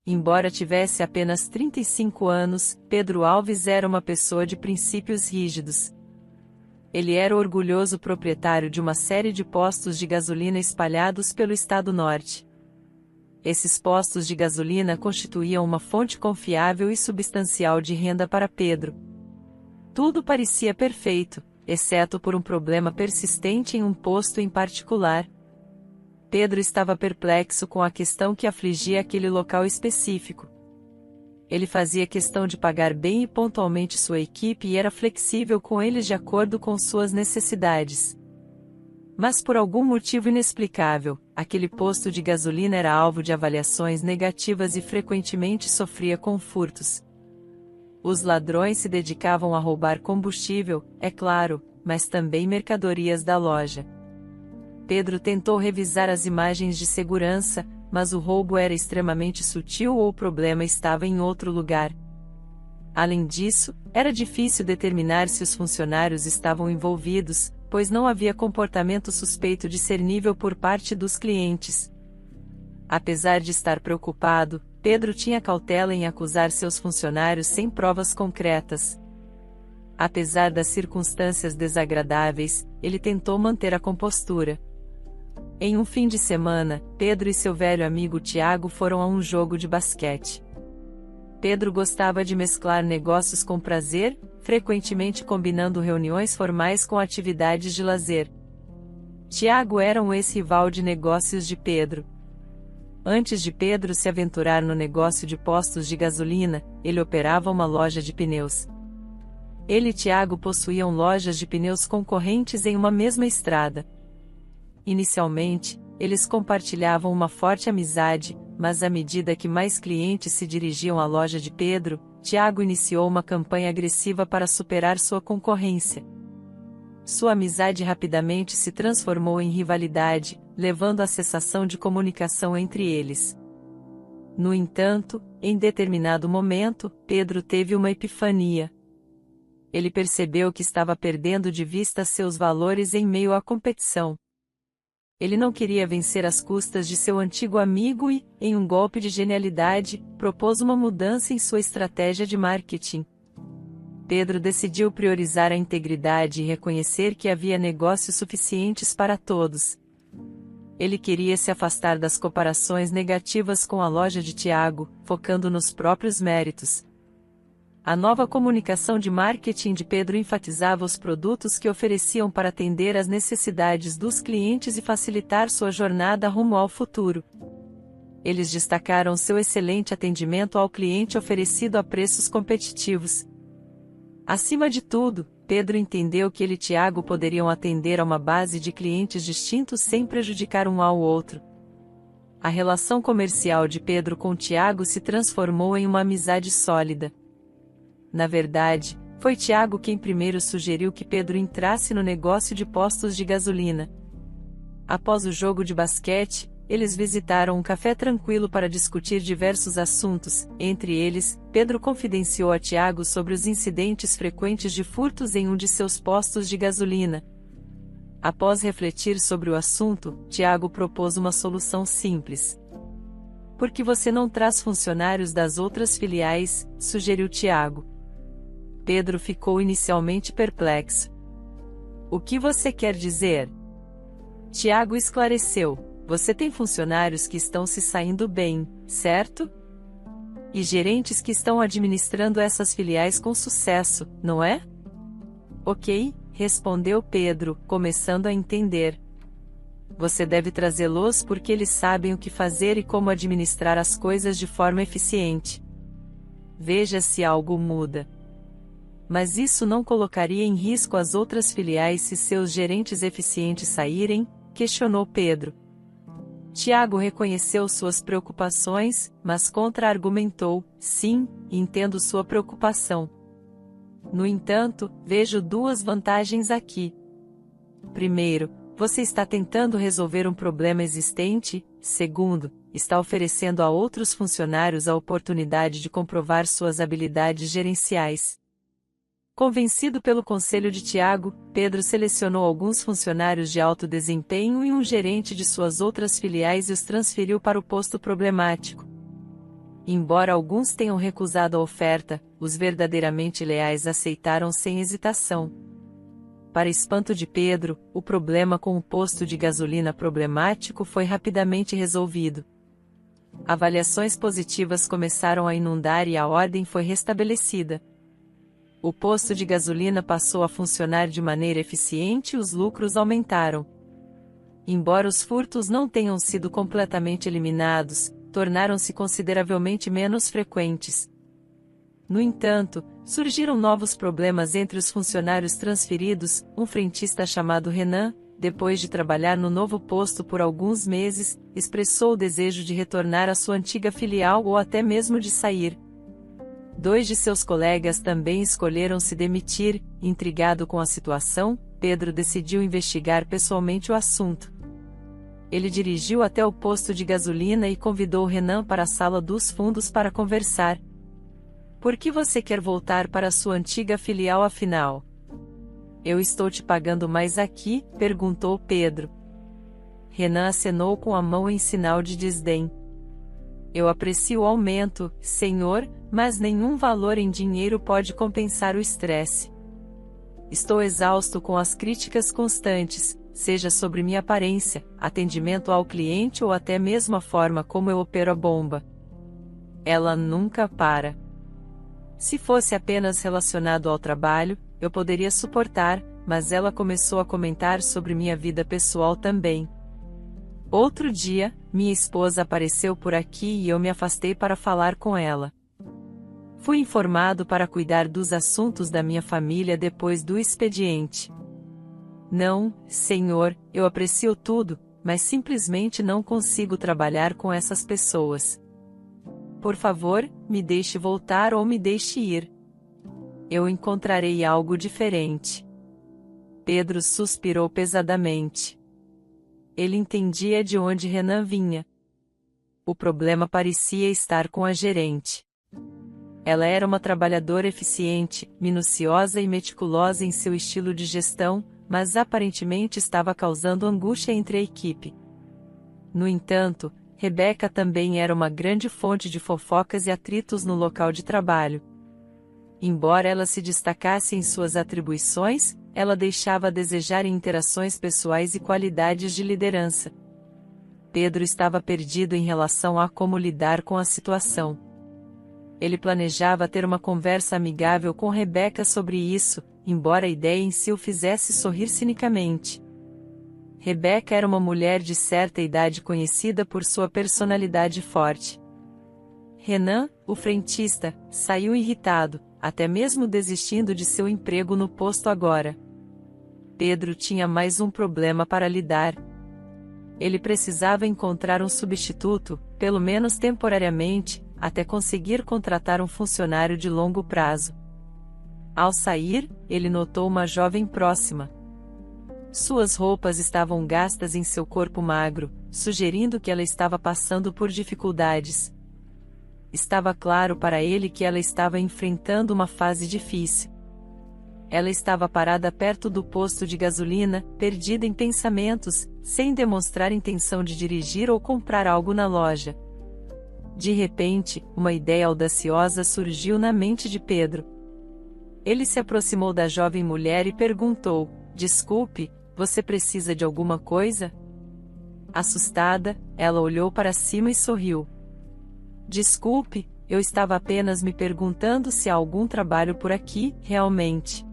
Embora tivesse apenas 35 anos, Pedro Alves era uma pessoa de princípios rígidos. Ele era o orgulhoso proprietário de uma série de postos de gasolina espalhados pelo estado norte. Esses postos de gasolina constituíam uma fonte confiável e substancial de renda para Pedro. Tudo parecia perfeito, exceto por um problema persistente em um posto em particular. Pedro estava perplexo com a questão que afligia aquele local específico. Ele fazia questão de pagar bem e pontualmente sua equipe e era flexível com eles de acordo com suas necessidades. Mas por algum motivo inexplicável, aquele posto de gasolina era alvo de avaliações negativas e frequentemente sofria com furtos. Os ladrões se dedicavam a roubar combustível, é claro, mas também mercadorias da loja. Pedro tentou revisar as imagens de segurança, mas o roubo era extremamente sutil ou o problema estava em outro lugar. Além disso, era difícil determinar se os funcionários estavam envolvidos, pois não havia comportamento suspeito discernível por parte dos clientes. Apesar de estar preocupado, Pedro tinha cautela em acusar seus funcionários sem provas concretas. Apesar das circunstâncias desagradáveis, ele tentou manter a compostura. Em um fim de semana, Pedro e seu velho amigo Tiago foram a um jogo de basquete. Pedro gostava de mesclar negócios com prazer, frequentemente combinando reuniões formais com atividades de lazer. Tiago era um ex-rival de negócios de Pedro. Antes de Pedro se aventurar no negócio de postos de gasolina, ele operava uma loja de pneus. Ele e Tiago possuíam lojas de pneus concorrentes em uma mesma estrada. Inicialmente, eles compartilhavam uma forte amizade, mas à medida que mais clientes se dirigiam à loja de Pedro, Tiago iniciou uma campanha agressiva para superar sua concorrência. Sua amizade rapidamente se transformou em rivalidade, levando à cessação de comunicação entre eles. No entanto, em determinado momento, Pedro teve uma epifania. Ele percebeu que estava perdendo de vista seus valores em meio à competição. Ele não queria vencer às custas de seu antigo amigo e, em um golpe de genialidade, propôs uma mudança em sua estratégia de marketing. Pedro decidiu priorizar a integridade e reconhecer que havia negócios suficientes para todos. Ele queria se afastar das comparações negativas com a loja de Tiago, focando nos próprios méritos. A nova comunicação de marketing de Pedro enfatizava os produtos que ofereciam para atender às necessidades dos clientes e facilitar sua jornada rumo ao futuro. Eles destacaram seu excelente atendimento ao cliente oferecido a preços competitivos. Acima de tudo, Pedro entendeu que ele e Tiago poderiam atender a uma base de clientes distintos sem prejudicar um ao outro. A relação comercial de Pedro com Tiago se transformou em uma amizade sólida. Na verdade, foi Tiago quem primeiro sugeriu que Pedro entrasse no negócio de postos de gasolina. Após o jogo de basquete, eles visitaram um café tranquilo para discutir diversos assuntos. Entre eles, Pedro confidenciou a Tiago sobre os incidentes frequentes de furtos em um de seus postos de gasolina. Após refletir sobre o assunto, Tiago propôs uma solução simples. "Por que você não traz funcionários das outras filiais?", sugeriu Tiago. Pedro ficou inicialmente perplexo. "O que você quer dizer?", Tiago esclareceu. "Você tem funcionários que estão se saindo bem, certo? E gerentes que estão administrando essas filiais com sucesso, não é?" "Ok", respondeu Pedro, começando a entender. "Você deve trazê-los porque eles sabem o que fazer e como administrar as coisas de forma eficiente. Veja se algo muda." "Mas isso não colocaria em risco as outras filiais se seus gerentes eficientes saírem?", questionou Pedro. Tiago reconheceu suas preocupações, mas contra-argumentou: "Sim, entendo sua preocupação. No entanto, vejo duas vantagens aqui. Primeiro, você está tentando resolver um problema existente. Segundo, está oferecendo a outros funcionários a oportunidade de comprovar suas habilidades gerenciais." Convencido pelo conselho de Tiago, Pedro selecionou alguns funcionários de alto desempenho e um gerente de suas outras filiais e os transferiu para o posto problemático. Embora alguns tenham recusado a oferta, os verdadeiramente leais aceitaram sem hesitação. Para espanto de Pedro, o problema com o posto de gasolina problemático foi rapidamente resolvido. Avaliações positivas começaram a inundar e a ordem foi restabelecida. O posto de gasolina passou a funcionar de maneira eficiente e os lucros aumentaram. Embora os furtos não tenham sido completamente eliminados, tornaram-se consideravelmente menos frequentes. No entanto, surgiram novos problemas entre os funcionários transferidos. Um frentista chamado Renan, depois de trabalhar no novo posto por alguns meses, expressou o desejo de retornar à sua antiga filial ou até mesmo de sair. 2 de seus colegas também escolheram se demitir. Intrigado com a situação, Pedro decidiu investigar pessoalmente o assunto. Ele dirigiu até o posto de gasolina e convidou Renan para a sala dos fundos para conversar. Por que você quer voltar para a sua antiga filial afinal? Eu estou te pagando mais aqui, perguntou Pedro. Renan acenou com a mão em sinal de desdém. Eu aprecio o aumento, senhor, mas nenhum valor em dinheiro pode compensar o estresse. Estou exausto com as críticas constantes, seja sobre minha aparência, atendimento ao cliente ou até mesmo a forma como eu opero a bomba. Ela nunca para. Se fosse apenas relacionado ao trabalho, eu poderia suportar, mas ela começou a comentar sobre minha vida pessoal também. Outro dia, minha esposa apareceu por aqui e eu me afastei para falar com ela. Fui informado para cuidar dos assuntos da minha família depois do expediente. Não, senhor, eu aprecio tudo, mas simplesmente não consigo trabalhar com essas pessoas. Por favor, me deixe voltar ou me deixe ir. Eu encontrarei algo diferente. Pedro suspirou pesadamente. Ele entendia de onde Renan vinha. O problema parecia estar com a gerente. Ela era uma trabalhadora eficiente, minuciosa e meticulosa em seu estilo de gestão, mas aparentemente estava causando angústia entre a equipe. No entanto, Rebeca também era uma grande fonte de fofocas e atritos no local de trabalho. Embora ela se destacasse em suas atribuições, ela deixava a desejar em interações pessoais e qualidades de liderança. Pedro estava perdido em relação a como lidar com a situação. Ele planejava ter uma conversa amigável com Rebeca sobre isso, embora a ideia em si o fizesse sorrir cinicamente. Rebeca era uma mulher de certa idade conhecida por sua personalidade forte. Renan, o frentista, saiu irritado, até mesmo desistindo de seu emprego no posto agora. Pedro tinha mais um problema para lidar. Ele precisava encontrar um substituto, pelo menos temporariamente, até conseguir contratar um funcionário de longo prazo. Ao sair, ele notou uma jovem próxima. Suas roupas estavam gastas em seu corpo magro, sugerindo que ela estava passando por dificuldades. Estava claro para ele que ela estava enfrentando uma fase difícil. Ela estava parada perto do posto de gasolina, perdida em pensamentos, sem demonstrar intenção de dirigir ou comprar algo na loja. De repente, uma ideia audaciosa surgiu na mente de Pedro. Ele se aproximou da jovem mulher e perguntou: "Desculpe, você precisa de alguma coisa?" Assustada, ela olhou para cima e sorriu. "Desculpe, eu estava apenas me perguntando se há algum trabalho por aqui, realmente."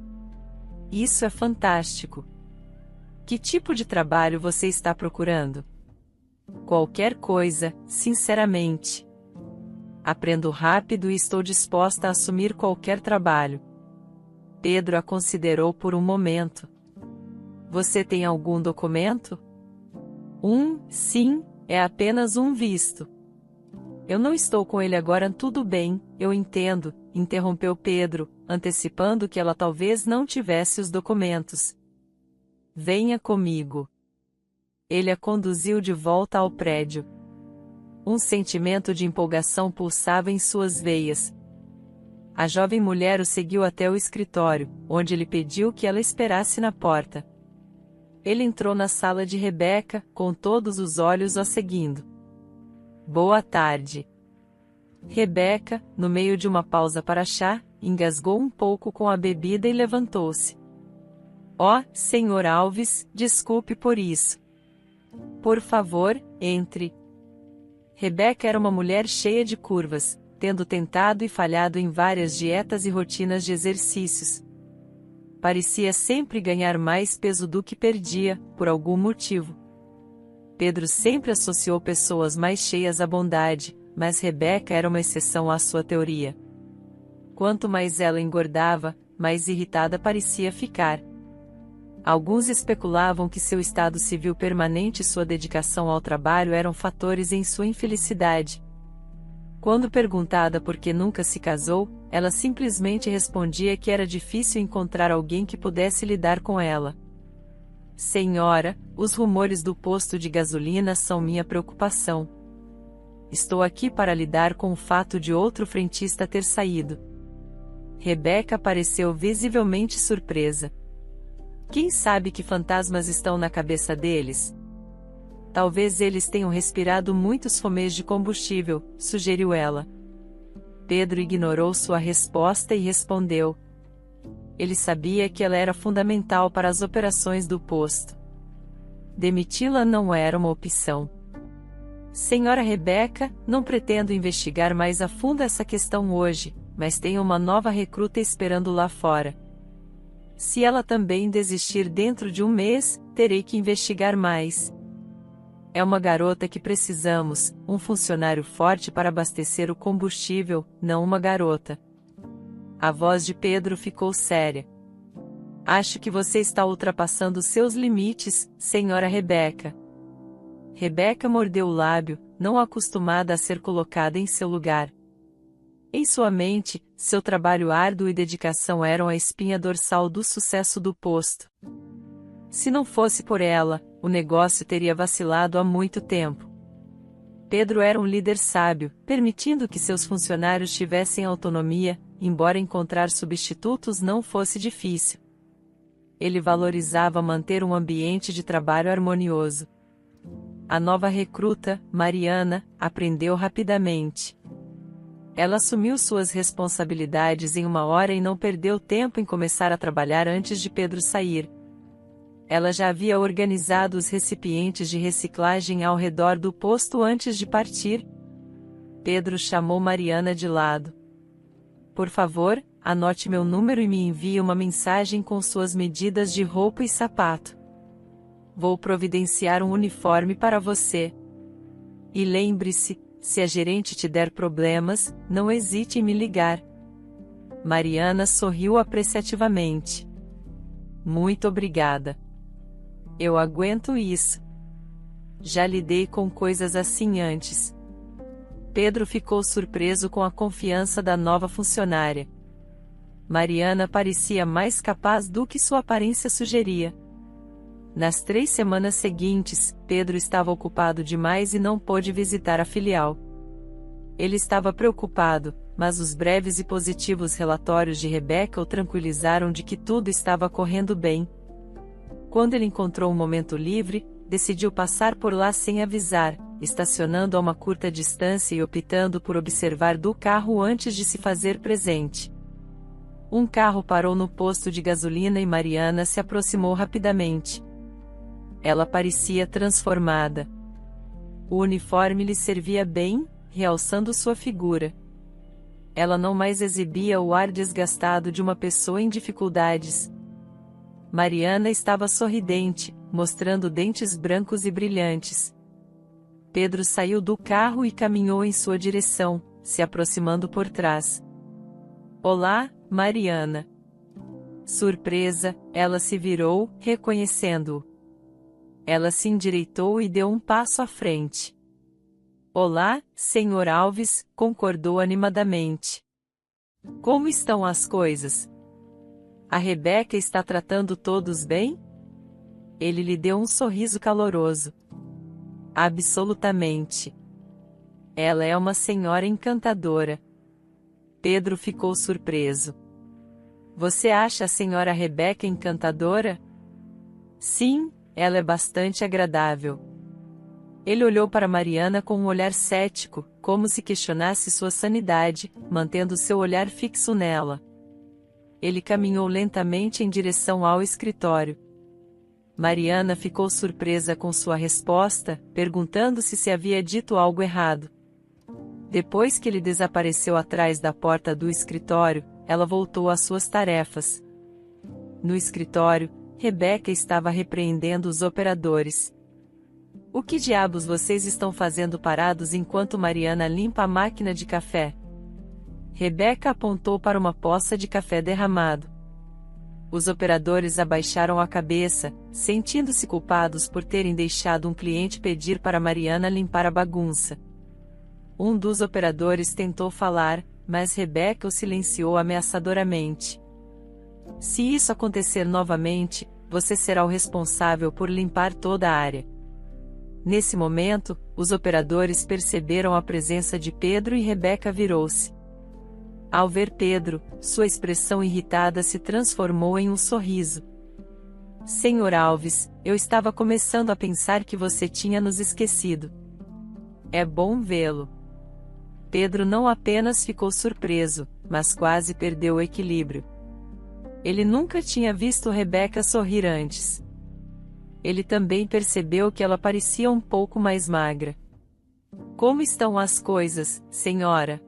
"Isso é fantástico. Que tipo de trabalho você está procurando?" "Qualquer coisa, sinceramente. Aprendo rápido e estou disposta a assumir qualquer trabalho." Pedro a considerou por um momento. "Você tem algum documento?" Sim, é apenas um visto." "Eu não estou com ele agora." "Tudo bem, eu entendo", interrompeu Pedro, antecipando que ela talvez não tivesse os documentos. "Venha comigo." Ele a conduziu de volta ao prédio. Um sentimento de empolgação pulsava em suas veias. A jovem mulher o seguiu até o escritório, onde ele pediu que ela esperasse na porta. Ele entrou na sala de Rebeca, com todos os olhos a seguindo. Boa tarde. Rebeca, no meio de uma pausa para chá, engasgou um pouco com a bebida e levantou-se. Oh, Sr. Alves, desculpe por isso. Por favor, entre. Rebeca era uma mulher cheia de curvas, tendo tentado e falhado em várias dietas e rotinas de exercícios. Parecia sempre ganhar mais peso do que perdia, por algum motivo. Pedro sempre associou pessoas mais cheias à bondade, mas Rebeca era uma exceção à sua teoria. Quanto mais ela engordava, mais irritada parecia ficar. Alguns especulavam que seu estado civil permanente e sua dedicação ao trabalho eram fatores em sua infelicidade. Quando perguntada por que nunca se casou, ela simplesmente respondia que era difícil encontrar alguém que pudesse lidar com ela. Senhora, os rumores do posto de gasolina são minha preocupação. Estou aqui para lidar com o fato de outro frentista ter saído. Rebeca pareceu visivelmente surpresa. Quem sabe que fantasmas estão na cabeça deles? Talvez eles tenham respirado muitos fumês de combustível, sugeriu ela. Pedro ignorou sua resposta e respondeu. Ele sabia que ela era fundamental para as operações do posto. Demiti-la não era uma opção. Senhora Rebeca, não pretendo investigar mais a fundo essa questão hoje, mas tenho uma nova recruta esperando lá fora. Se ela também desistir dentro de um mês, terei que investigar mais. É uma garota que precisamos, um funcionário forte para abastecer o combustível, não uma garota. A voz de Pedro ficou séria. Acho que você está ultrapassando seus limites, senhora Rebeca. Rebeca mordeu o lábio, não acostumada a ser colocada em seu lugar. Em sua mente, seu trabalho árduo e dedicação eram a espinha dorsal do sucesso do posto. Se não fosse por ela, o negócio teria vacilado há muito tempo. Pedro era um líder sábio, permitindo que seus funcionários tivessem autonomia, embora encontrar substitutos não fosse difícil. Ele valorizava manter um ambiente de trabalho harmonioso. A nova recruta, Mariana, aprendeu rapidamente. Ela assumiu suas responsabilidades em uma hora e não perdeu tempo em começar a trabalhar antes de Pedro sair. Ela já havia organizado os recipientes de reciclagem ao redor do posto antes de partir. Pedro chamou Mariana de lado. Por favor, anote meu número e me envie uma mensagem com suas medidas de roupa e sapato. Vou providenciar um uniforme para você. E lembre-se, se a gerente te der problemas, não hesite em me ligar. Mariana sorriu apreciativamente. Muito obrigada. Eu aguento isso. Já lidei com coisas assim antes. Pedro ficou surpreso com a confiança da nova funcionária. Mariana parecia mais capaz do que sua aparência sugeria. Nas 3 semanas seguintes, Pedro estava ocupado demais e não pôde visitar a filial. Ele estava preocupado, mas os breves e positivos relatórios de Rebeca o tranquilizaram de que tudo estava correndo bem. Quando ele encontrou um momento livre, decidiu passar por lá sem avisar, estacionando a uma curta distância e optando por observar do carro antes de se fazer presente. Um carro parou no posto de gasolina e Mariana se aproximou rapidamente. Ela parecia transformada. O uniforme lhe servia bem, realçando sua figura. Ela não mais exibia o ar desgastado de uma pessoa em dificuldades. Mariana estava sorridente, mostrando dentes brancos e brilhantes. Pedro saiu do carro e caminhou em sua direção, se aproximando por trás. Olá, Mariana. Surpresa, ela se virou, reconhecendo-o. Ela se endireitou e deu um passo à frente. Olá, Sr. Alves, concordou animadamente. Como estão as coisas? A Rebeca está tratando todos bem? Ele lhe deu um sorriso caloroso. Absolutamente. Ela é uma senhora encantadora. Pedro ficou surpreso. Você acha a senhora Rebeca encantadora? Sim, ela é bastante agradável. Ele olhou para Mariana com um olhar cético, como se questionasse sua sanidade, mantendo seu olhar fixo nela. Ele caminhou lentamente em direção ao escritório. Mariana ficou surpresa com sua resposta, perguntando-se se havia dito algo errado. Depois que ele desapareceu atrás da porta do escritório, ela voltou às suas tarefas. No escritório, Rebeca estava repreendendo os operadores. O que diabos vocês estão fazendo parados enquanto Mariana limpa a máquina de café? Rebeca apontou para uma poça de café derramado. Os operadores abaixaram a cabeça, sentindo-se culpados por terem deixado um cliente pedir para Mariana limpar a bagunça. Um dos operadores tentou falar, mas Rebeca o silenciou ameaçadoramente. Se isso acontecer novamente, você será o responsável por limpar toda a área. Nesse momento, os operadores perceberam a presença de Pedro e Rebeca virou-se. Ao ver Pedro, sua expressão irritada se transformou em um sorriso. Senhor Alves, eu estava começando a pensar que você tinha nos esquecido. É bom vê-lo. Pedro não apenas ficou surpreso, mas quase perdeu o equilíbrio. Ele nunca tinha visto Rebeca sorrir antes. Ele também percebeu que ela parecia um pouco mais magra. Como estão as coisas, senhora?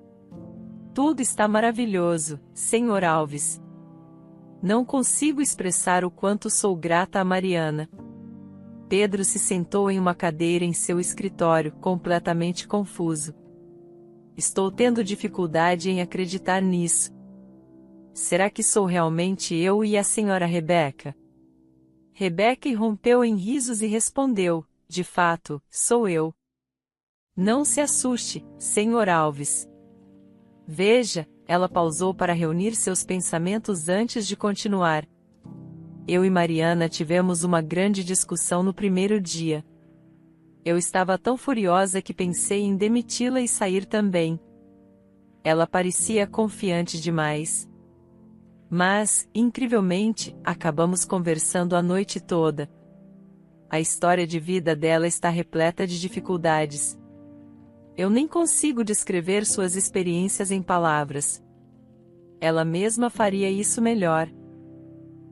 Tudo está maravilhoso, Senhor Alves. Não consigo expressar o quanto sou grata a Mariana. Pedro se sentou em uma cadeira em seu escritório, completamente confuso. Estou tendo dificuldade em acreditar nisso. Será que sou realmente eu e a senhora Rebeca? Rebeca irrompeu em risos e respondeu, de fato, sou eu. Não se assuste, Senhor Alves. Veja, ela pausou para reunir seus pensamentos antes de continuar. Eu e Mariana tivemos uma grande discussão no primeiro dia. Eu estava tão furiosa que pensei em demiti-la e sair também. Ela parecia confiante demais. Mas, incrivelmente, acabamos conversando a noite toda. A história de vida dela está repleta de dificuldades. Eu nem consigo descrever suas experiências em palavras. Ela mesma faria isso melhor.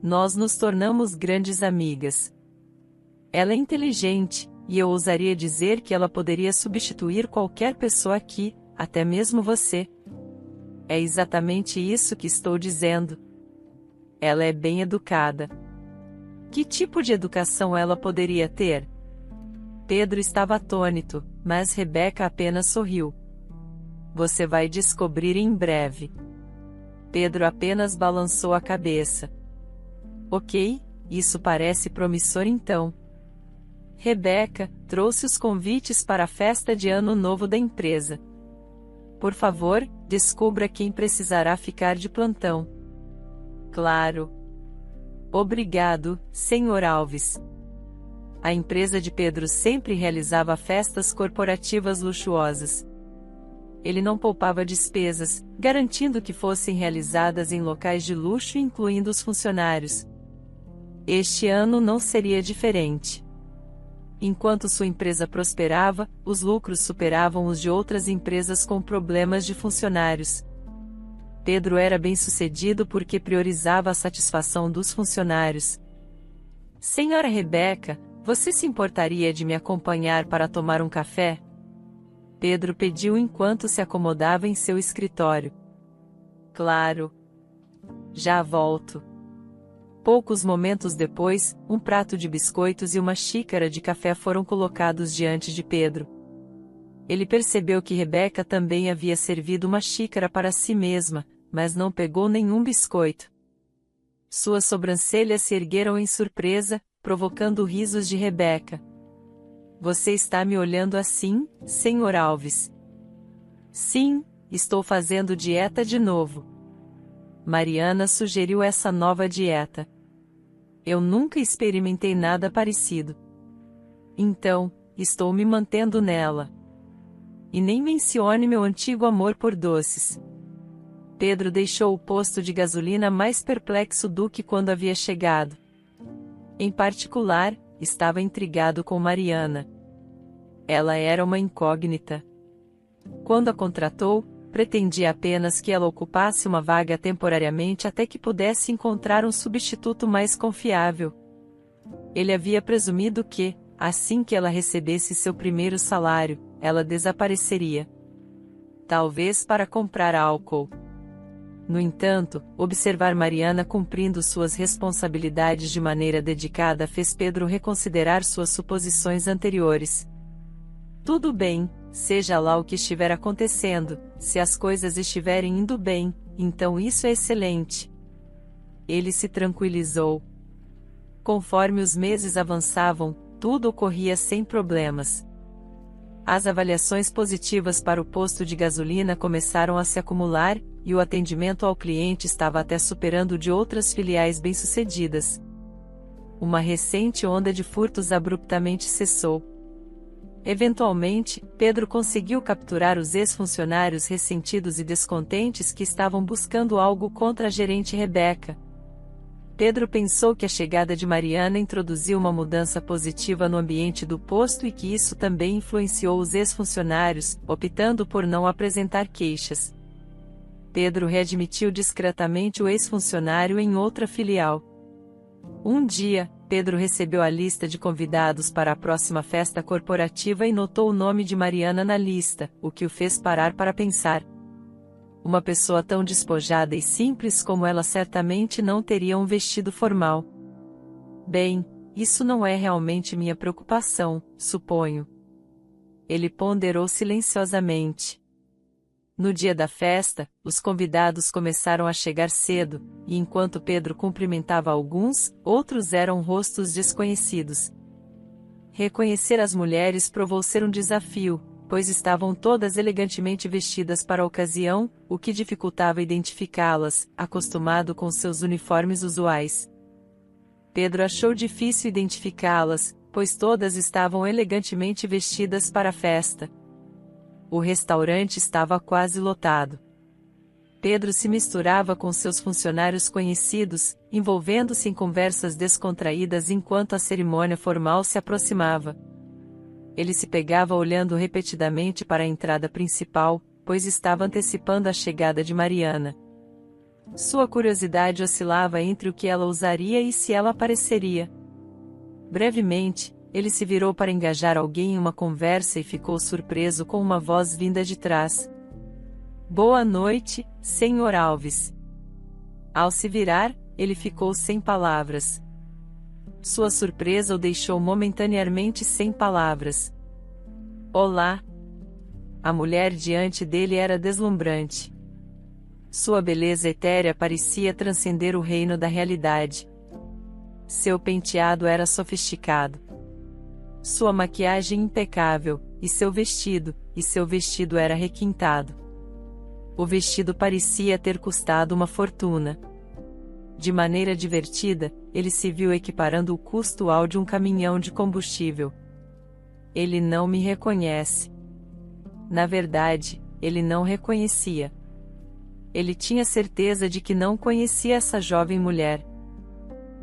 Nós nos tornamos grandes amigas. Ela é inteligente, e eu ousaria dizer que ela poderia substituir qualquer pessoa aqui, até mesmo você. É exatamente isso que estou dizendo. Ela é bem educada. Que tipo de educação ela poderia ter? Pedro estava atônito, mas Rebeca apenas sorriu. Você vai descobrir em breve. Pedro apenas balançou a cabeça. Ok, isso parece promissor então. Rebeca trouxe os convites para a festa de Ano Novo da empresa. Por favor, descubra quem precisará ficar de plantão. Claro. Obrigado, Senhor Alves. A empresa de Pedro sempre realizava festas corporativas luxuosas. Ele não poupava despesas, garantindo que fossem realizadas em locais de luxo incluindo os funcionários. Este ano não seria diferente. Enquanto sua empresa prosperava, os lucros superavam os de outras empresas com problemas de funcionários. Pedro era bem-sucedido porque priorizava a satisfação dos funcionários. Senhora Rebeca, você se importaria de me acompanhar para tomar um café? Pedro pediu enquanto se acomodava em seu escritório. Claro. Já volto. Poucos momentos depois, um prato de biscoitos e uma xícara de café foram colocados diante de Pedro. Ele percebeu que Rebeca também havia servido uma xícara para si mesma, mas não pegou nenhum biscoito. Suas sobrancelhas se ergueram em surpresa, provocando risos de Rebeca. Você está me olhando assim, Senhor Alves? Sim, estou fazendo dieta de novo. Mariana sugeriu essa nova dieta. Eu nunca experimentei nada parecido. Então, estou me mantendo nela. E nem mencione meu antigo amor por doces. Pedro deixou o posto de gasolina mais perplexo do que quando havia chegado. Em particular, estava intrigado com Mariana. Ela era uma incógnita. Quando a contratou, pretendia apenas que ela ocupasse uma vaga temporariamente até que pudesse encontrar um substituto mais confiável. Ele havia presumido que, assim que ela recebesse seu primeiro salário, ela desapareceria. Talvez para comprar álcool. No entanto, observar Mariana cumprindo suas responsabilidades de maneira dedicada fez Pedro reconsiderar suas suposições anteriores. Tudo bem, seja lá o que estiver acontecendo, se as coisas estiverem indo bem, então isso é excelente. Ele se tranquilizou. Conforme os meses avançavam, tudo ocorria sem problemas. As avaliações positivas para o posto de gasolina começaram a se acumular, e o atendimento ao cliente estava até superando o de outras filiais bem-sucedidas. Uma recente onda de furtos abruptamente cessou. Eventualmente, Pedro conseguiu capturar os ex-funcionários ressentidos e descontentes que estavam buscando algo contra a gerente Rebeca. Pedro pensou que a chegada de Mariana introduziu uma mudança positiva no ambiente do posto e que isso também influenciou os ex-funcionários, optando por não apresentar queixas. Pedro readmitiu discretamente o ex-funcionário em outra filial. Um dia, Pedro recebeu a lista de convidados para a próxima festa corporativa e notou o nome de Mariana na lista, o que o fez parar para pensar. Uma pessoa tão despojada e simples como ela certamente não teria um vestido formal. Bem, isso não é realmente minha preocupação, suponho. Ele ponderou silenciosamente. No dia da festa, os convidados começaram a chegar cedo, e enquanto Pedro cumprimentava alguns, outros eram rostos desconhecidos. Reconhecer as mulheres provou ser um desafio, pois estavam todas elegantemente vestidas para a ocasião, o que dificultava identificá-las, acostumado com seus uniformes usuais. Pedro achou difícil identificá-las, pois todas estavam elegantemente vestidas para a festa. O restaurante estava quase lotado. Pedro se misturava com seus funcionários conhecidos, envolvendo-se em conversas descontraídas enquanto a cerimônia formal se aproximava. Ele se pegava olhando repetidamente para a entrada principal, pois estava antecipando a chegada de Mariana. Sua curiosidade oscilava entre o que ela usaria e se ela apareceria. Brevemente, ele se virou para engajar alguém em uma conversa e ficou surpreso com uma voz vinda de trás. "Boa noite, Sr. Alves." Ao se virar, ele ficou sem palavras. Sua surpresa o deixou momentaneamente sem palavras. "Olá." A mulher diante dele era deslumbrante. Sua beleza etérea parecia transcender o reino da realidade. Seu penteado era sofisticado. Sua maquiagem impecável, e seu vestido era requintado. O vestido parecia ter custado uma fortuna. De maneira divertida, ele se viu equiparando o custo ao de um caminhão de combustível. "Ele não me reconhece." Na verdade, ele não reconhecia. Ele tinha certeza de que não conhecia essa jovem mulher.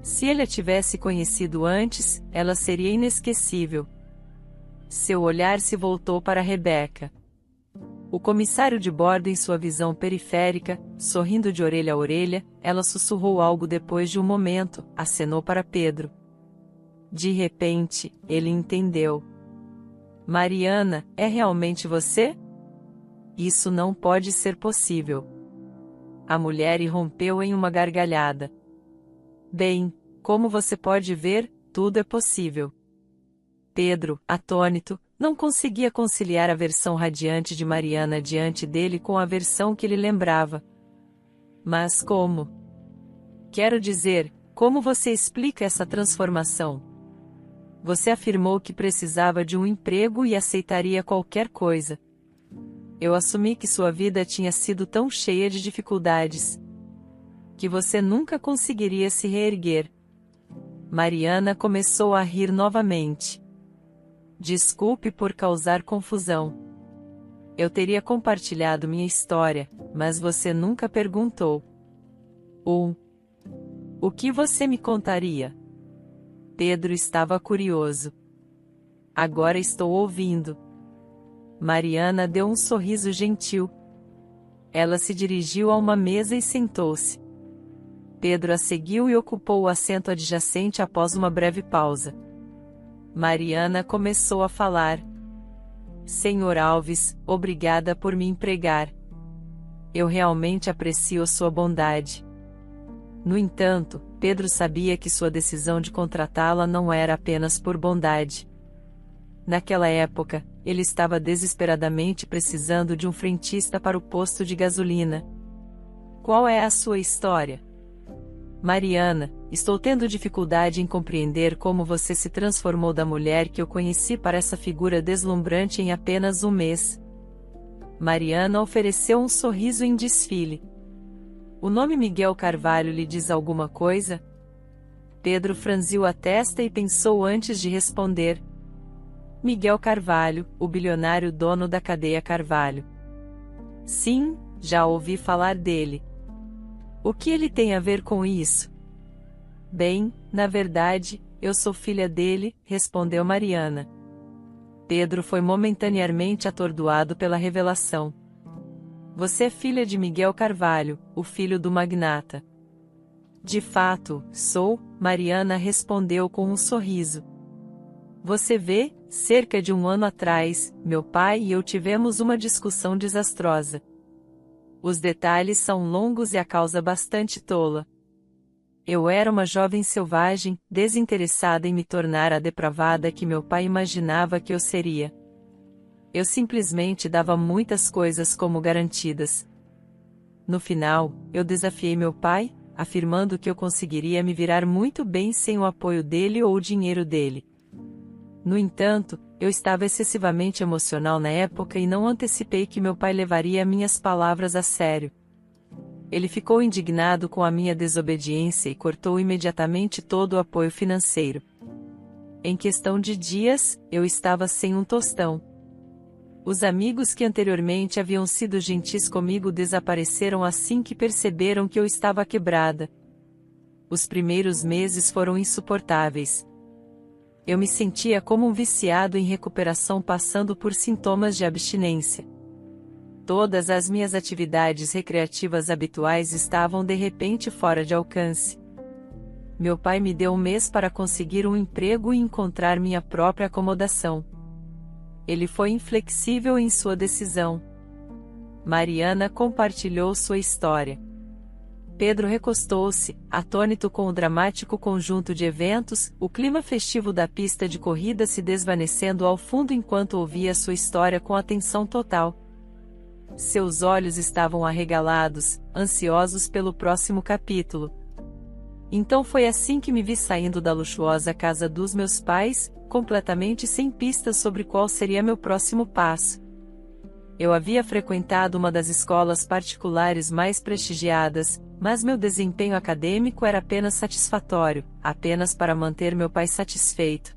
Se ele a tivesse conhecido antes, ela seria inesquecível. Seu olhar se voltou para Rebeca. O comissário de bordo em sua visão periférica, sorrindo de orelha a orelha, ela sussurrou algo depois de um momento, acenou para Pedro. De repente, ele entendeu. "Mariana, é realmente você?" "Isso não pode ser possível." A mulher irrompeu em uma gargalhada. "Bem, como você pode ver, tudo é possível." Pedro, atônito, não conseguia conciliar a versão radiante de Mariana diante dele com a versão que ele lembrava. "Mas como? Quero dizer, como você explica essa transformação? Você afirmou que precisava de um emprego e aceitaria qualquer coisa. Eu assumi que sua vida tinha sido tão cheia de dificuldades que você nunca conseguiria se reerguer." Mariana começou a rir novamente. "Desculpe por causar confusão." Eu teria compartilhado minha história, mas você nunca perguntou. O que você me contaria? Pedro estava curioso. Agora estou ouvindo. Mariana deu um sorriso gentil. Ela se dirigiu a uma mesa e sentou-se. Pedro a seguiu e ocupou o assento adjacente após uma breve pausa. Mariana começou a falar. Senhor Alves, obrigada por me empregar. Eu realmente aprecio a sua bondade. No entanto, Pedro sabia que sua decisão de contratá-la não era apenas por bondade. Naquela época, ele estava desesperadamente precisando de um frentista para o posto de gasolina. Qual é a sua história? Mariana, estou tendo dificuldade em compreender como você se transformou da mulher que eu conheci para essa figura deslumbrante em apenas um mês. Mariana ofereceu um sorriso em desfile. O nome Miguel Carvalho lhe diz alguma coisa? Pedro franziu a testa e pensou antes de responder. Miguel Carvalho, o bilionário dono da cadeia Carvalho. Sim, já ouvi falar dele. O que ele tem a ver com isso? Bem, na verdade, eu sou filha dele, respondeu Mariana. Pedro foi momentaneamente atordoado pela revelação. Você é filha de Miguel Carvalho, o filho do magnata. De fato, sou, Mariana respondeu com um sorriso. Você vê, cerca de um ano atrás, meu pai e eu tivemos uma discussão desastrosa. Os detalhes são longos e a causa bastante tola. Eu era uma jovem selvagem, desinteressada em me tornar a depravada que meu pai imaginava que eu seria. Eu simplesmente dava muitas coisas como garantidas. No final, eu desafiei meu pai, afirmando que eu conseguiria me virar muito bem sem o apoio dele ou o dinheiro dele. No entanto, eu estava excessivamente emocional na época e não antecipei que meu pai levaria minhas palavras a sério. Ele ficou indignado com a minha desobediência e cortou imediatamente todo o apoio financeiro. Em questão de dias, eu estava sem um tostão. Os amigos que anteriormente haviam sido gentis comigo desapareceram assim que perceberam que eu estava quebrada. Os primeiros meses foram insuportáveis. Eu me sentia como um viciado em recuperação passando por sintomas de abstinência. Todas as minhas atividades recreativas habituais estavam de repente fora de alcance. Meu pai me deu um mês para conseguir um emprego e encontrar minha própria acomodação. Ele foi inflexível em sua decisão. Mariana compartilhou sua história. Pedro recostou-se, atônito com o dramático conjunto de eventos, o clima festivo da pista de corrida se desvanecendo ao fundo enquanto ouvia sua história com atenção total. Seus olhos estavam arregalados, ansiosos pelo próximo capítulo. Então foi assim que me vi saindo da luxuosa casa dos meus pais, completamente sem pistas sobre qual seria meu próximo passo. Eu havia frequentado uma das escolas particulares mais prestigiadas, mas meu desempenho acadêmico era apenas satisfatório, apenas para manter meu pai satisfeito.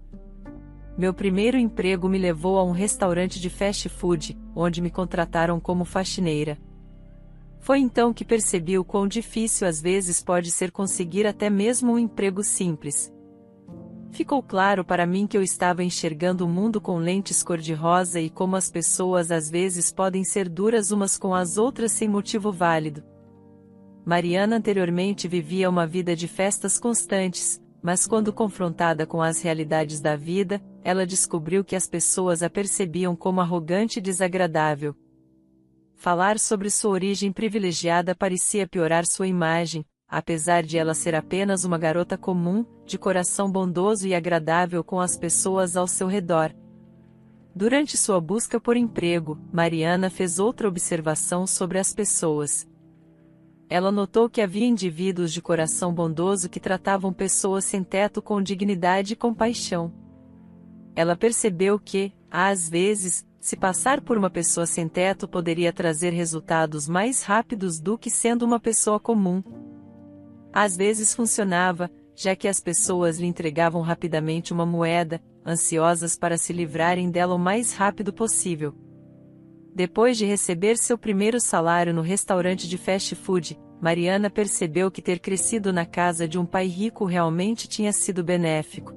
Meu primeiro emprego me levou a um restaurante de fast food, onde me contrataram como faxineira. Foi então que percebi o quão difícil às vezes pode ser conseguir até mesmo um emprego simples. Ficou claro para mim que eu estava enxergando o mundo com lentes cor-de-rosa e como as pessoas às vezes podem ser duras umas com as outras sem motivo válido. Mariana anteriormente vivia uma vida de festas constantes, mas quando confrontada com as realidades da vida, ela descobriu que as pessoas a percebiam como arrogante e desagradável. Falar sobre sua origem privilegiada parecia piorar sua imagem, apesar de ela ser apenas uma garota comum, de coração bondoso e agradável com as pessoas ao seu redor. Durante sua busca por emprego, Mariana fez outra observação sobre as pessoas. Ela notou que havia indivíduos de coração bondoso que tratavam pessoas sem teto com dignidade e compaixão. Ela percebeu que, às vezes, se passar por uma pessoa sem teto poderia trazer resultados mais rápidos do que sendo uma pessoa comum. Às vezes funcionava, já que as pessoas lhe entregavam rapidamente uma moeda, ansiosas para se livrarem dela o mais rápido possível. Depois de receber seu primeiro salário no restaurante de fast food, Mariana percebeu que ter crescido na casa de um pai rico realmente tinha sido benéfico.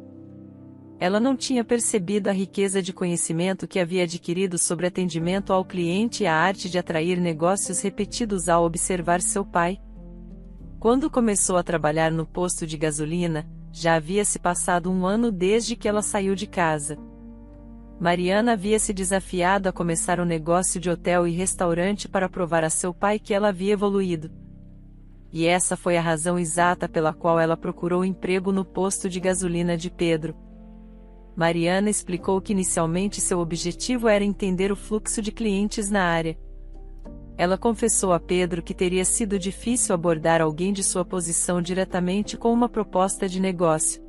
Ela não tinha percebido a riqueza de conhecimento que havia adquirido sobre atendimento ao cliente e a arte de atrair negócios repetidos ao observar seu pai. Quando começou a trabalhar no posto de gasolina, já havia se passado um ano desde que ela saiu de casa. Mariana havia se desafiado a começar um negócio de hotel e restaurante para provar a seu pai que ela havia evoluído. E essa foi a razão exata pela qual ela procurou emprego no posto de gasolina de Pedro. Mariana explicou que inicialmente seu objetivo era entender o fluxo de clientes na área. Ela confessou a Pedro que teria sido difícil abordar alguém de sua posição diretamente com uma proposta de negócio.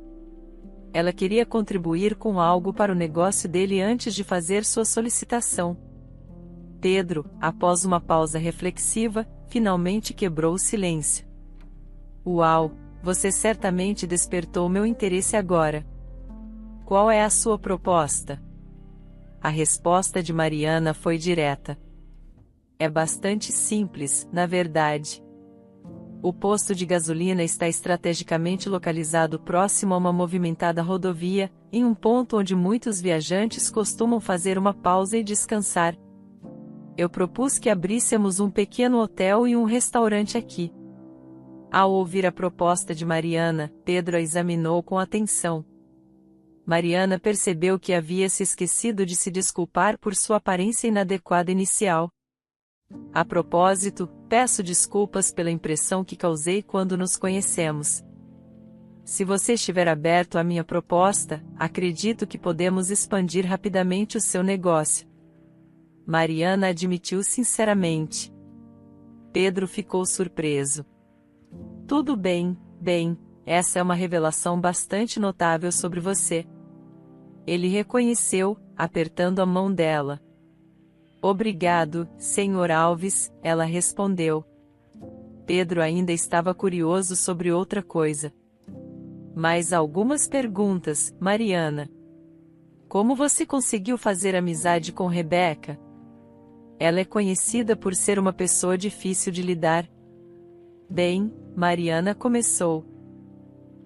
Ela queria contribuir com algo para o negócio dele antes de fazer sua solicitação. Pedro, após uma pausa reflexiva, finalmente quebrou o silêncio. Uau, você certamente despertou meu interesse agora. Qual é a sua proposta? A resposta de Mariana foi direta. É bastante simples, na verdade. O posto de gasolina está estrategicamente localizado próximo a uma movimentada rodovia, em um ponto onde muitos viajantes costumam fazer uma pausa e descansar. Eu propus que abríssemos um pequeno hotel e um restaurante aqui. Ao ouvir a proposta de Mariana, Pedro a examinou com atenção. Mariana percebeu que havia se esquecido de se desculpar por sua aparência inadequada inicial. A propósito, peço desculpas pela impressão que causei quando nos conhecemos. Se você estiver aberto à minha proposta, acredito que podemos expandir rapidamente o seu negócio. Mariana admitiu sinceramente. Pedro ficou surpreso. Tudo bem, essa é uma revelação bastante notável sobre você. Ele reconheceu, apertando a mão dela. Obrigado, Sr. Alves, ela respondeu. Pedro ainda estava curioso sobre outra coisa. Mais algumas perguntas, Mariana. Como você conseguiu fazer amizade com Rebeca? Ela é conhecida por ser uma pessoa difícil de lidar. Bem, Mariana começou.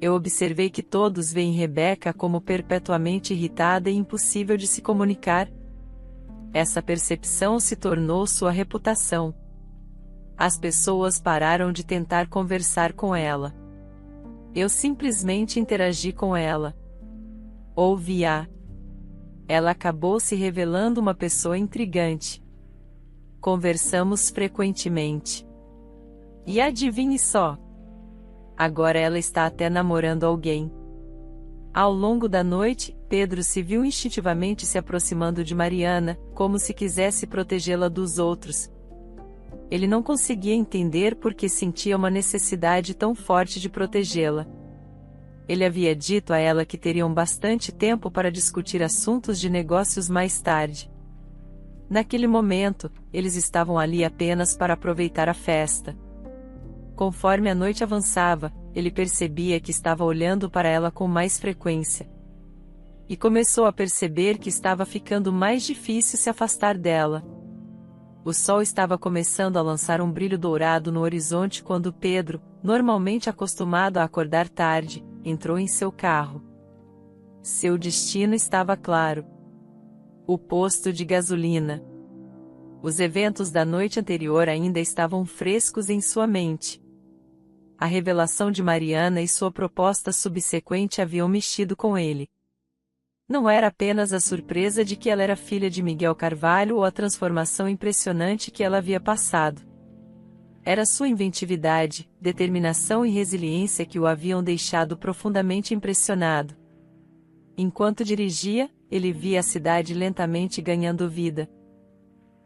Eu observei que todos veem Rebeca como perpetuamente irritada e impossível de se comunicar. Essa percepção se tornou sua reputação. As pessoas pararam de tentar conversar com ela. Eu simplesmente interagi com ela. Ouvi-a. Ela acabou se revelando uma pessoa intrigante. Conversamos frequentemente. E adivinhe só. Agora ela está até namorando alguém. Ao longo da noite, Pedro se viu instintivamente se aproximando de Mariana, como se quisesse protegê-la dos outros. Ele não conseguia entender por que sentia uma necessidade tão forte de protegê-la. Ele havia dito a ela que teriam bastante tempo para discutir assuntos de negócios mais tarde. Naquele momento, eles estavam ali apenas para aproveitar a festa. Conforme a noite avançava, ele percebia que estava olhando para ela com mais frequência. E começou a perceber que estava ficando mais difícil se afastar dela. O sol estava começando a lançar um brilho dourado no horizonte quando Pedro, normalmente acostumado a acordar tarde, entrou em seu carro. Seu destino estava claro. O posto de gasolina. Os eventos da noite anterior ainda estavam frescos em sua mente. A revelação de Mariana e sua proposta subsequente haviam mexido com ele. Não era apenas a surpresa de que ela era filha de Miguel Carvalho ou a transformação impressionante que ela havia passado. Era sua inventividade, determinação e resiliência que o haviam deixado profundamente impressionado. Enquanto dirigia, ele via a cidade lentamente ganhando vida.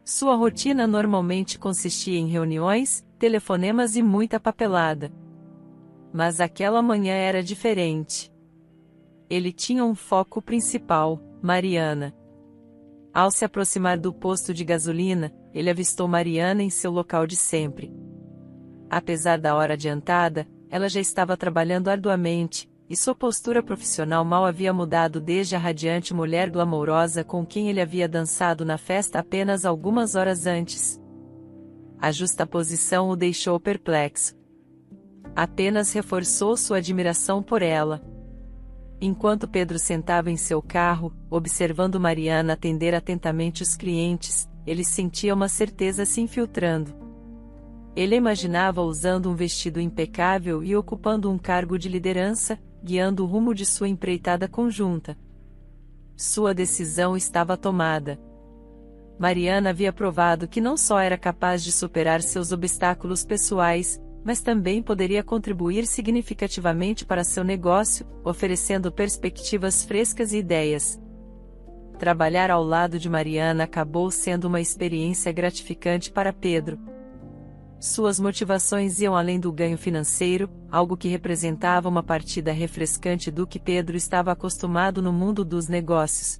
Sua rotina normalmente consistia em reuniões, telefonemas e muita papelada. Mas aquela manhã era diferente. Ele tinha um foco principal, Mariana. Ao se aproximar do posto de gasolina, ele avistou Mariana em seu local de sempre. Apesar da hora adiantada, ela já estava trabalhando arduamente, e sua postura profissional mal havia mudado desde a radiante mulher glamourosa com quem ele havia dançado na festa apenas algumas horas antes. A justaposição o deixou perplexo. Apenas reforçou sua admiração por ela. Enquanto Pedro sentava em seu carro, observando Mariana atender atentamente os clientes, ele sentia uma certeza se infiltrando. Ele imaginava usando um vestido impecável e ocupando um cargo de liderança, guiando o rumo de sua empreitada conjunta. Sua decisão estava tomada. Mariana havia provado que não só era capaz de superar seus obstáculos pessoais, mas também poderia contribuir significativamente para seu negócio, oferecendo perspectivas frescas e ideias. Trabalhar ao lado de Mariana acabou sendo uma experiência gratificante para Pedro. Suas motivações iam além do ganho financeiro, algo que representava uma partida refrescante do que Pedro estava acostumado no mundo dos negócios.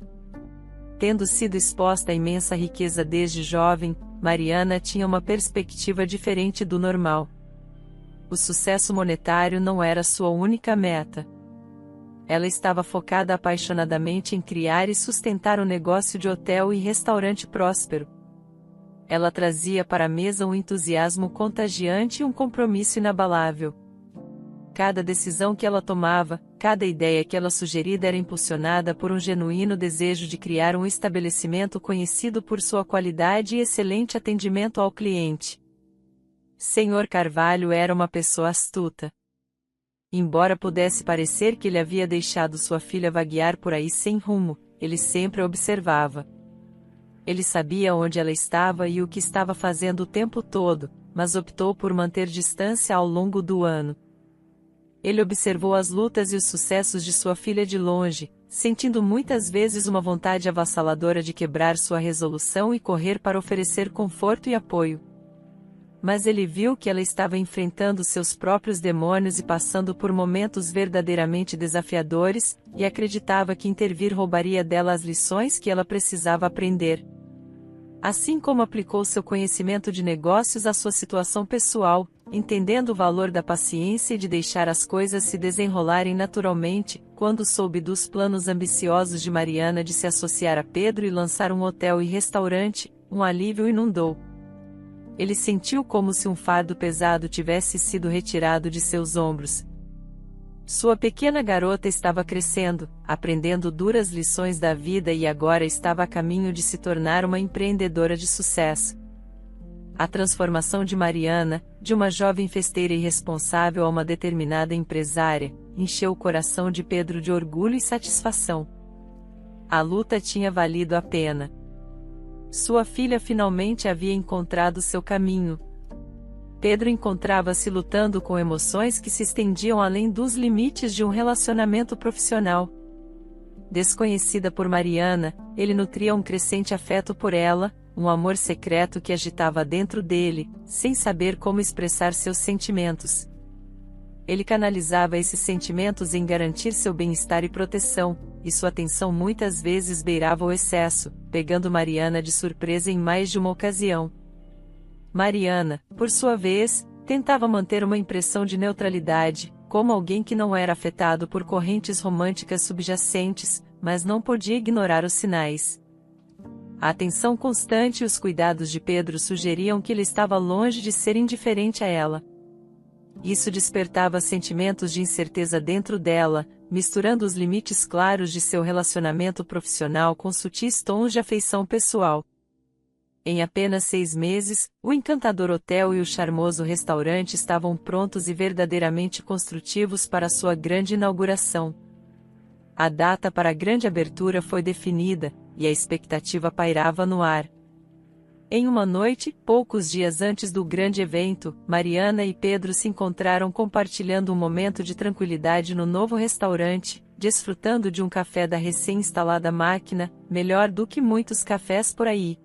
Tendo sido exposta à imensa riqueza desde jovem, Mariana tinha uma perspectiva diferente do normal. O sucesso monetário não era sua única meta. Ela estava focada apaixonadamente em criar e sustentar um negócio de hotel e restaurante próspero. Ela trazia para a mesa um entusiasmo contagiante e um compromisso inabalável. Cada decisão que ela tomava, cada ideia que ela sugeria era impulsionada por um genuíno desejo de criar um estabelecimento conhecido por sua qualidade e excelente atendimento ao cliente. Sr. Carvalho era uma pessoa astuta. Embora pudesse parecer que ele havia deixado sua filha vaguear por aí sem rumo, ele sempre a observava. Ele sabia onde ela estava e o que estava fazendo o tempo todo, mas optou por manter distância ao longo do ano. Ele observou as lutas e os sucessos de sua filha de longe, sentindo muitas vezes uma vontade avassaladora de quebrar sua resolução e correr para oferecer conforto e apoio. Mas ele viu que ela estava enfrentando seus próprios demônios e passando por momentos verdadeiramente desafiadores, e acreditava que intervir roubaria dela as lições que ela precisava aprender. Assim como aplicou seu conhecimento de negócios à sua situação pessoal, entendendo o valor da paciência e de deixar as coisas se desenrolarem naturalmente, quando soube dos planos ambiciosos de Mariana de se associar a Pedro e lançar um hotel e restaurante, um alívio o inundou. Ele sentiu como se um fardo pesado tivesse sido retirado de seus ombros. Sua pequena garota estava crescendo, aprendendo duras lições da vida e agora estava a caminho de se tornar uma empreendedora de sucesso. A transformação de Mariana, de uma jovem festeira irresponsável a uma determinada empresária, encheu o coração de Pedro de orgulho e satisfação. A luta tinha valido a pena. Sua filha finalmente havia encontrado seu caminho. Pedro encontrava-se lutando com emoções que se estendiam além dos limites de um relacionamento profissional. Desconhecida por Mariana, ele nutria um crescente afeto por ela, um amor secreto que agitava dentro dele, sem saber como expressar seus sentimentos. Ele canalizava esses sentimentos em garantir seu bem-estar e proteção, e sua atenção muitas vezes beirava o excesso, pegando Mariana de surpresa em mais de uma ocasião. Mariana, por sua vez, tentava manter uma impressão de neutralidade, como alguém que não era afetado por correntes românticas subjacentes, mas não podia ignorar os sinais. A atenção constante e os cuidados de Pedro sugeriam que ele estava longe de ser indiferente a ela. Isso despertava sentimentos de incerteza dentro dela, misturando os limites claros de seu relacionamento profissional com sutis tons de afeição pessoal. Em apenas 6 meses, o encantador hotel e o charmoso restaurante estavam prontos e verdadeiramente construtivos para sua grande inauguração. A data para a grande abertura foi definida, e a expectativa pairava no ar. Em uma noite, poucos dias antes do grande evento, Mariana e Pedro se encontraram compartilhando um momento de tranquilidade no novo restaurante, desfrutando de um café da recém-instalada máquina, melhor do que muitos cafés por aí.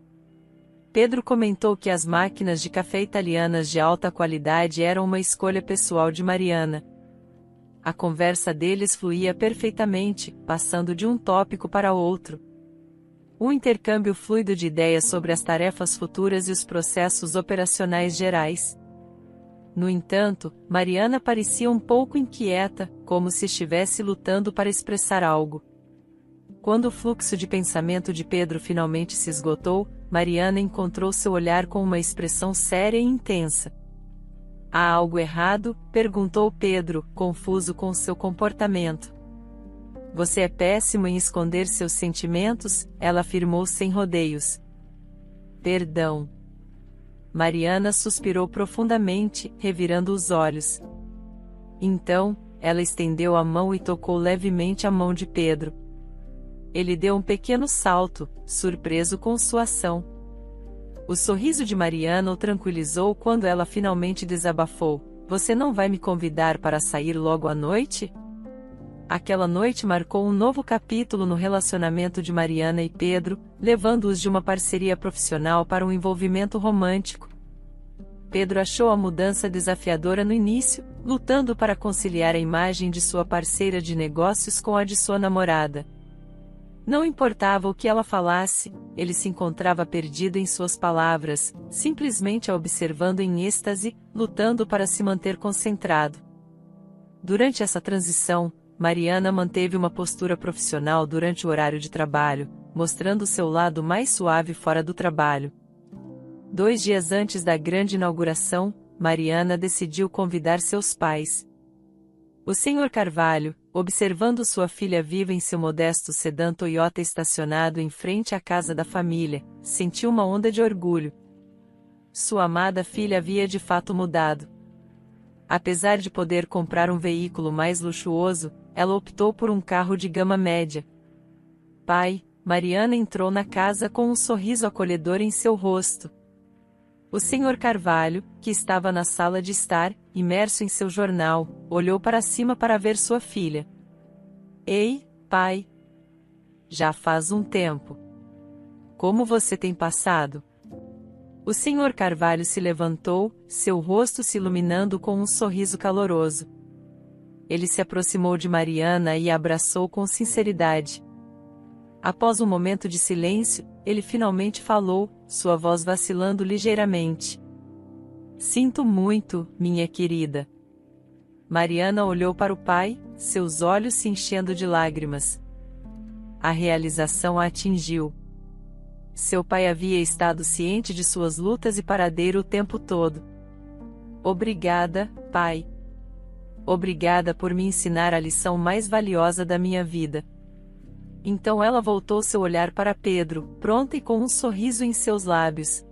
Pedro comentou que as máquinas de café italianas de alta qualidade eram uma escolha pessoal de Mariana. A conversa deles fluía perfeitamente, passando de um tópico para outro. Um intercâmbio fluido de ideias sobre as tarefas futuras e os processos operacionais gerais. No entanto, Mariana parecia um pouco inquieta, como se estivesse lutando para expressar algo. Quando o fluxo de pensamento de Pedro finalmente se esgotou, Mariana encontrou seu olhar com uma expressão séria e intensa. Há algo errado? Perguntou Pedro, confuso com seu comportamento. Você é péssimo em esconder seus sentimentos, ela afirmou sem rodeios. Perdão. Mariana suspirou profundamente, revirando os olhos. Então, ela estendeu a mão e tocou levemente a mão de Pedro. Ele deu um pequeno salto, surpreso com sua ação. O sorriso de Mariana o tranquilizou quando ela finalmente desabafou. Você não vai me convidar para sair logo à noite? Aquela noite marcou um novo capítulo no relacionamento de Mariana e Pedro, levando-os de uma parceria profissional para um envolvimento romântico. Pedro achou a mudança desafiadora no início, lutando para conciliar a imagem de sua parceira de negócios com a de sua namorada. Não importava o que ela falasse, ele se encontrava perdido em suas palavras, simplesmente a observando em êxtase, lutando para se manter concentrado. Durante essa transição, Mariana manteve uma postura profissional durante o horário de trabalho, mostrando seu lado mais suave fora do trabalho. 2 dias antes da grande inauguração, Mariana decidiu convidar seus pais. O Sr. Carvalho, observando sua filha viva em seu modesto sedã Toyota estacionado em frente à casa da família, sentiu uma onda de orgulho. Sua amada filha havia de fato mudado. Apesar de poder comprar um veículo mais luxuoso, ela optou por um carro de gama média. Pai, Mariana entrou na casa com um sorriso acolhedor em seu rosto. O Sr. Carvalho, que estava na sala de estar, imerso em seu jornal, olhou para cima para ver sua filha. Ei, pai! Já faz um tempo. Como você tem passado? O Sr. Carvalho se levantou, seu rosto se iluminando com um sorriso caloroso. Ele se aproximou de Mariana e a abraçou com sinceridade. Após um momento de silêncio, ele finalmente falou, sua voz vacilando ligeiramente. Sinto muito, minha querida. Mariana olhou para o pai, seus olhos se enchendo de lágrimas. A realização a atingiu. Seu pai havia estado ciente de suas lutas e paradeiro o tempo todo. Obrigada, pai. Obrigada por me ensinar a lição mais valiosa da minha vida. Então ela voltou seu olhar para Pedro, pronta e com um sorriso em seus lábios.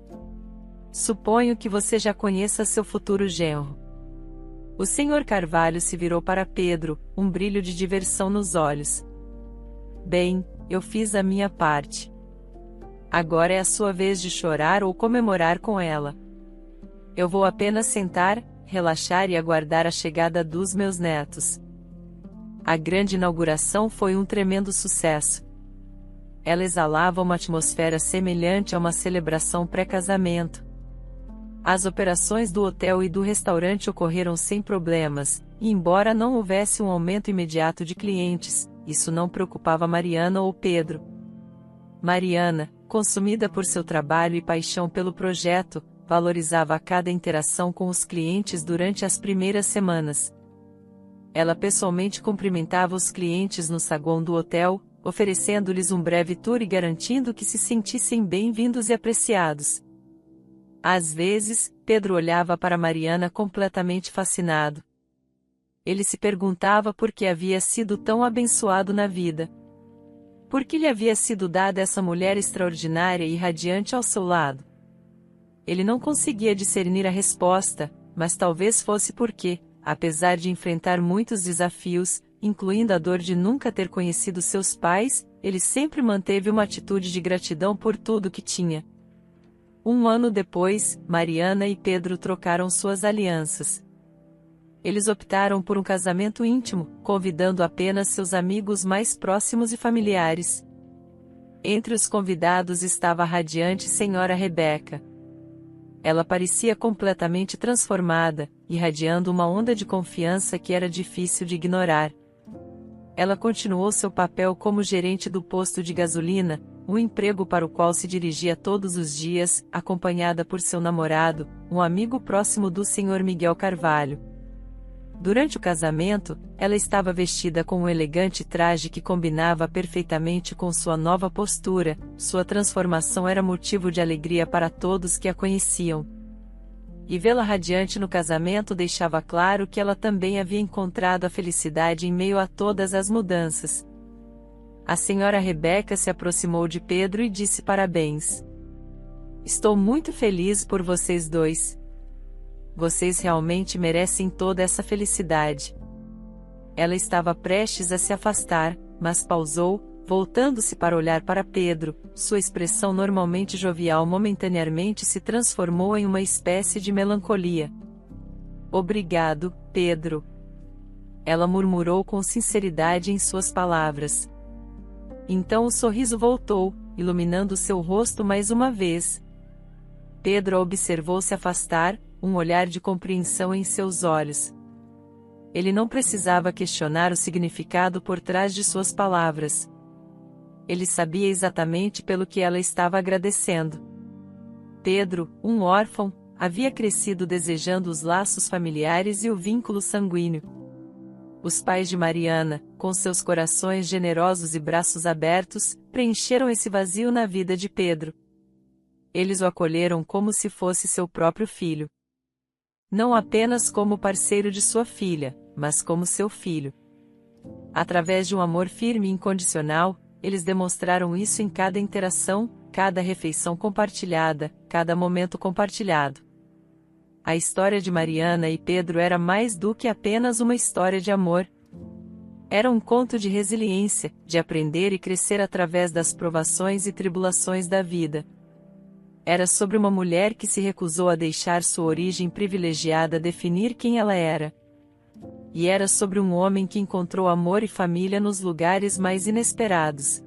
Suponho que você já conheça seu futuro genro. O Sr. Carvalho se virou para Pedro, um brilho de diversão nos olhos. Bem, eu fiz a minha parte. Agora é a sua vez de chorar ou comemorar com ela. Eu vou apenas sentar, relaxar e aguardar a chegada dos meus netos. A grande inauguração foi um tremendo sucesso. Ela exalava uma atmosfera semelhante a uma celebração pré-casamento. As operações do hotel e do restaurante ocorreram sem problemas, e embora não houvesse um aumento imediato de clientes, isso não preocupava Mariana ou Pedro. Mariana, consumida por seu trabalho e paixão pelo projeto, valorizava cada interação com os clientes durante as primeiras semanas. Ela pessoalmente cumprimentava os clientes no saguão do hotel, oferecendo-lhes um breve tour e garantindo que se sentissem bem-vindos e apreciados. Às vezes, Pedro olhava para Mariana completamente fascinado. Ele se perguntava por que havia sido tão abençoado na vida. Por que lhe havia sido dada essa mulher extraordinária e radiante ao seu lado? Ele não conseguia discernir a resposta, mas talvez fosse porque, apesar de enfrentar muitos desafios, incluindo a dor de nunca ter conhecido seus pais, ele sempre manteve uma atitude de gratidão por tudo que tinha. 1 ano depois, Mariana e Pedro trocaram suas alianças. Eles optaram por um casamento íntimo, convidando apenas seus amigos mais próximos e familiares. Entre os convidados estava a radiante Senhora Rebeca. Ela parecia completamente transformada, irradiando uma onda de confiança que era difícil de ignorar. Ela continuou seu papel como gerente do posto de gasolina, um emprego para o qual se dirigia todos os dias, acompanhada por seu namorado, um amigo próximo do Sr. Miguel Carvalho. Durante o casamento, ela estava vestida com um elegante traje que combinava perfeitamente com sua nova postura. Sua transformação era motivo de alegria para todos que a conheciam. E vê-la radiante no casamento deixava claro que ela também havia encontrado a felicidade em meio a todas as mudanças. A senhora Rebeca se aproximou de Pedro e disse parabéns. Estou muito feliz por vocês dois. Vocês realmente merecem toda essa felicidade. Ela estava prestes a se afastar, mas pausou, voltando-se para olhar para Pedro. Sua expressão normalmente jovial momentaneamente se transformou em uma espécie de melancolia. Obrigado, Pedro. Ela murmurou com sinceridade em suas palavras. Então o sorriso voltou, iluminando seu rosto mais uma vez. Pedro a observou se afastar, um olhar de compreensão em seus olhos. Ele não precisava questionar o significado por trás de suas palavras. Ele sabia exatamente pelo que ela estava agradecendo. Pedro, um órfão, havia crescido desejando os laços familiares e o vínculo sanguíneo. Os pais de Mariana, com seus corações generosos e braços abertos, preencheram esse vazio na vida de Pedro. Eles o acolheram como se fosse seu próprio filho. Não apenas como parceiro de sua filha, mas como seu filho. Através de um amor firme e incondicional, eles demonstraram isso em cada interação, cada refeição compartilhada, cada momento compartilhado. A história de Mariana e Pedro era mais do que apenas uma história de amor. Era um conto de resiliência, de aprender e crescer através das provações e tribulações da vida. Era sobre uma mulher que se recusou a deixar sua origem privilegiada definir quem ela era. E era sobre um homem que encontrou amor e família nos lugares mais inesperados.